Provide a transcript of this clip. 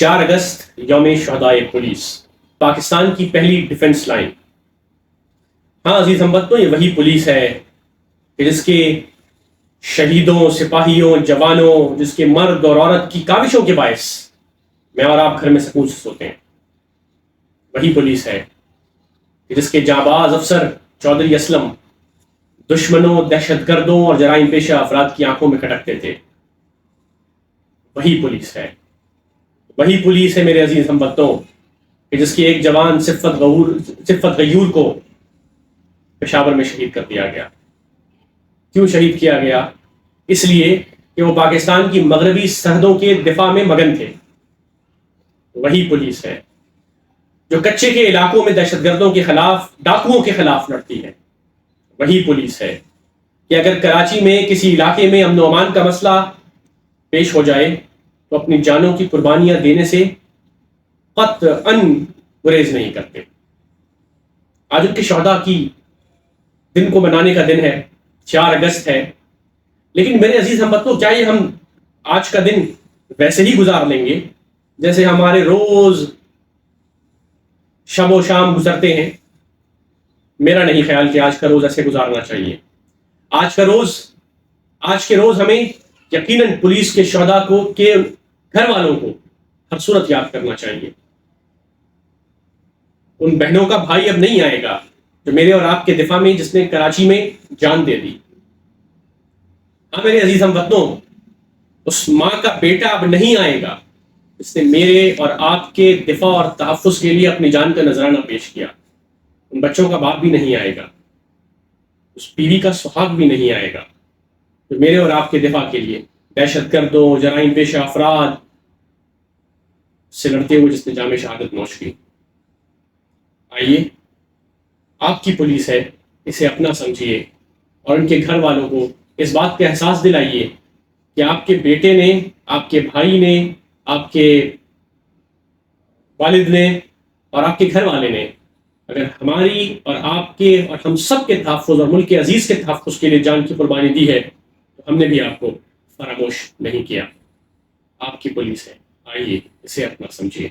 4 اگست یوم شہدائے پولیس، پاکستان کی پہلی ڈیفنس لائن۔ ہاں عزیز ہموطنوں، یہ وہی پولیس ہے کہ جس کے شہیدوں، سپاہیوں، جوانوں، جس کے مرد اور عورت کی کاوشوں کے باعث میں اور آپ گھر میں سکون سے سوتے ہیں۔ وہی پولیس ہے کہ جس کے جانباز افسر چودھری اسلم دشمنوں، دہشت گردوں اور جرائم پیشہ افراد کی آنکھوں میں کھٹکتے تھے۔ وہی پولیس ہے، وہی پولیس ہے میرے عزیز ہموطنوں کہ جس کے ایک جوان صفت غیور کو پشاور میں شہید کر دیا گیا۔ کیوں شہید کیا گیا؟ اس لیے کہ وہ پاکستان کی مغربی سرحدوں کے دفاع میں مگن تھے۔ وہی پولیس ہے جو کچے کے علاقوں میں دہشت گردوں کے خلاف، ڈاکوؤں کے خلاف لڑتی ہے۔ وہی پولیس ہے کہ اگر کراچی میں کسی علاقے میں امن و امان کا مسئلہ پیش ہو جائے تو اپنی جانوں کی قربانیاں دینے سے قطعاً گریز نہیں کرتے۔ آج ان کے شہداء کی دن کو منانے کا دن ہے، 4 اگست ہے، لیکن میرے عزیز ہموطنوں، کیا یہ ہم آج کا دن ویسے ہی گزار لیں گے جیسے ہمارے روز شب و شام گزرتے ہیں؟ میرا نہیں خیال کہ آج کا روز ایسے گزارنا چاہیے۔ آج کے روز ہمیں یقیناً پولیس کے شہداء کے گھر والوں کو ہر صورت یاد کرنا چاہیے۔ ان بہنوں کا بھائی اب نہیں آئے گا جو میرے اور آپ کے دفاع میں، جس نے کراچی میں جان دے دی۔ ہاں میرے عزیز ہموطنوں، اس ماں کا بیٹا اب نہیں آئے گا جس نے میرے اور آپ کے دفاع اور تحفظ کے لیے اپنی جان کا نذرانہ پیش کیا۔ ان بچوں کا باپ بھی نہیں آئے گا، اس بیوی کا سہاگ بھی نہیں آئے گا جو میرے اور آپ کے دفاع کے لیے دہشت گردوں، جرائم پیشہ افراد سے لڑتے ہوئے جس نے جام شہادت نوش کی۔ آئیے، آپ کی پولیس ہے، اسے اپنا سمجھیے اور ان کے گھر والوں کو اس بات کا احساس دلائیے کہ آپ کے بیٹے نے، آپ کے بھائی نے، آپ کے والد نے اور آپ کے گھر والے نے اگر ہماری اور آپ کے اور ہم سب کے تحفظ اور ملک عزیز کے تحفظ کے لیے جان کی قربانی دی ہے تو ہم نے بھی آپ کو فراموش نہیں کیا۔ آپ کی پولیس ہے، آئیے اسے اپنا سمجھیے۔